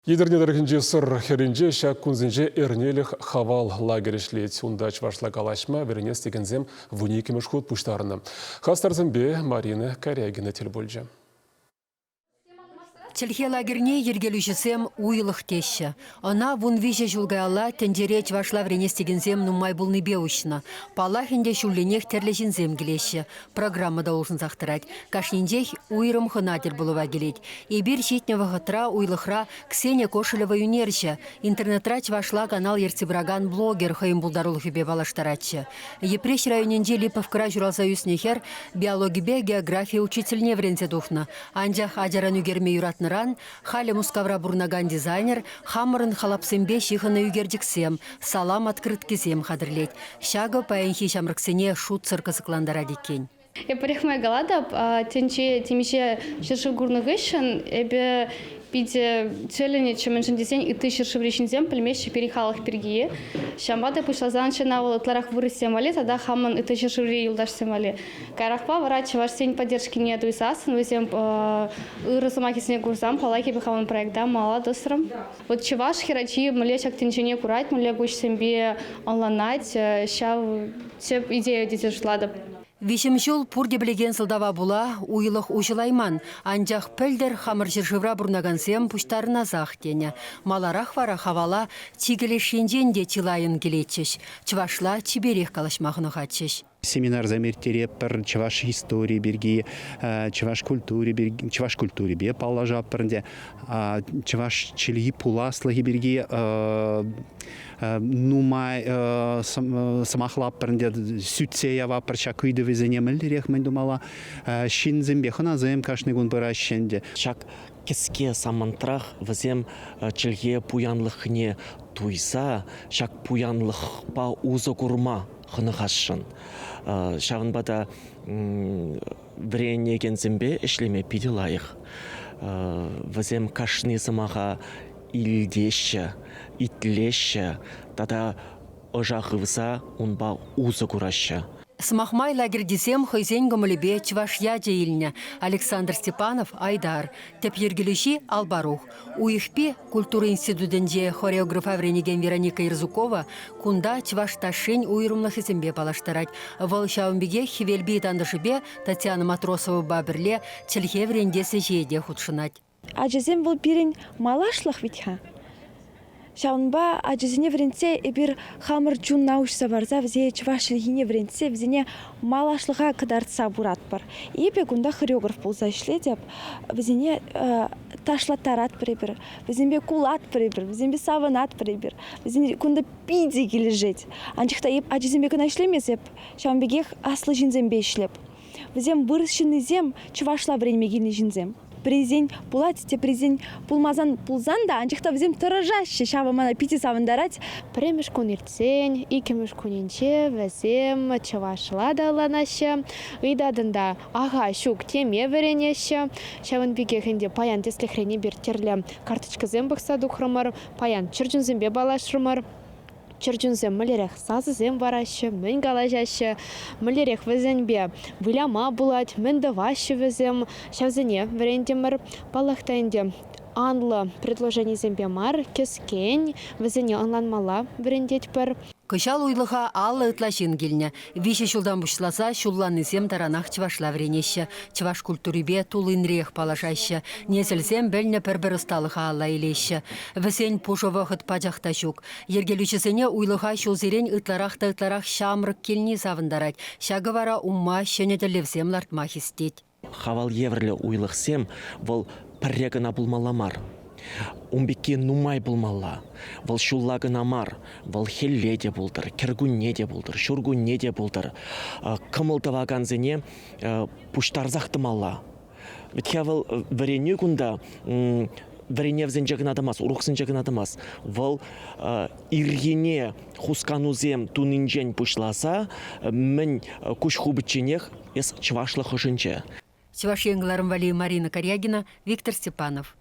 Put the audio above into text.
Едернедергінже сыр херінже шак күнзінже әрнелік хавал лагерешлет. Унда чвашла калашма веренес дегензем вуникемеш худ пуштарыны. Хастарзым бе Марина Корягина телбольжа. Челхе лагерне ергелюшесем уйлых теща. Она вун виже жулгайла тендереч вашла вренестегензем нумай булны беушна. Палахинде шулленех терлежинзем гелеща. Программа должен захтырать. Кашниндех уйрым ханатер булова гелеть. И бир щитнева хатра уйлыхра Ксения Кошелева юнерща. Интернетрач вашла канал Ерцебраган блогер хаим булдарулхибе балаштарача. Епрещ районенде Липовкра журалзаюснехер биологибе география учительне врензе духна. Анжах аджарану герме юратныран, халі мускавра бурнаган дизайнер, хамырын халапсембе шиханы үгердіксем, салам открыткізем қадырлет. Шағы паянхи шамрыксене шут циркызыкландара декен. Я приехала голода, темище шершевгурныгышын, эбе пиде целене, чем инжен дизайн, и ты шершевречензем, пельмещи перехалах пергие. Шамбада пошла занча на волотларах вырысем вали, тогда хаман и ты шершевре юлдаш семали. Карахпа врача ваш сень поддержки не дуисасан, вызем рысамаки снег гурзам, палаки бихаман проект, да, мало досрам. Вот чеваш херачи, млечак тенчине курать, млегуч сембе онланать, ща все идея дизель шлада. Вишемшул пурде білеген сылдава була, уйлық ушылайман, анжақ пөлдер хамыр жыржывра бұрнагансем пұштарына зақтене. Маларақ вара хавала тигелешенден де тилайын келетчеш, чывашла чиберех калашмағыны қатчеш. Семинар замертереппер, чываш истории берги, чываш культуре бе паллажа пырнде, чываш чилги пуласлыги берги, нумай самахлап пырнде сүтсея вапыр чакүйді везене мілдерек мен думала, шинзембехына зем кашны гун бұрашшенде. Чак кеске самантрах візем чилге пуянлықне туйса, чак пуянлық па узы курма хынығашын. Шағынбада вренне кензембе ішлеме пиде лайық. Візем кашны самаға илдеші, итлеші, тада ұжағывса ұнба узы курашы. Смахмай лагердесем хойзен гомолебе чвашья дейльня. Александр Степанов Айдар. Теп ергелеши Албарух. Уихпи культура институтенде хореографа вренеген Вероника Ирзукова кунда чваш ташень уйрумлах изембе палаштарать. Волшаумбеге хивельби тандашыбе Татьяна Матросова баберле челхе врендесе жеде худшынать. Ажезем был пирень малашлах витха. Шаунба ажезине вренце эбир хамыр джун наушса барза взе чвашилгине вренце взене малашлыға кыдарца буратпар. Епе кунда хореограф болса ишледеп, взене ташлаттарат прибір, взембе кулат прибір, взембе саванат прибір, взене кунда пиди кележет. Анчықта еп ажезембе кына ишлемес еп, шаунбегех аслы жинзембе ишлеп. Взем бұрысшыны зем чвашла вренмегені жинзем. Презень пулать, те презень пулмазан пулзанда, анчықта взем тырыжаще, шава мана пити савандарать. Премеш кунирцень, икемеш кунинче, везем, чавашла даланаще, идадында ага щук теме веренеще, шаван биге хенде паян тесле хрени бертерле карточка зембықса духрымыр, паян чырджын зембе балашрымыр. Чырджунзем мілерек сазызем барашы, мен галажашы, мілерек візенбе выляма булать, мен давашы візем, шавзене врендемір палақтайынде анлы предложение зембе мар, кескен, візене анланмала врендет пір. Кышал уйлыға аллы ытлашын келіне. Више шулдан бұшласа, шулланызем таранақ чвашла вренеші. Чваш культурибе тулынрех палашашы. Несілсем бәліне пір-бір ұсталыға алла елеші. Вісен пұшы вақыт пачақта жүк. Ергелушісіне уйлыға шулзерен ытларақ шамрық келіне савындарать. Шағы вара умма шенеділівсем лартма хистет. Хавал еврлі уйлықсем, вол піррегіна бұлмаламар. Умбекке нумай булмалла, вал шуллагына мар, вал хелле де булдыр, кергунне де булдыр, шургунне де булдыр, кымылтываганзене пуштарзақтымалла. Ветхе вал варене кунда варене взен жагынадымас, урухсын жагынадымас, вал иргене хусканузем тунинжен пушласа, мен куш хубыченех ес чвашлы хышынче. Чваш еңгларым вали Марина Корягина, Виктор Степанов.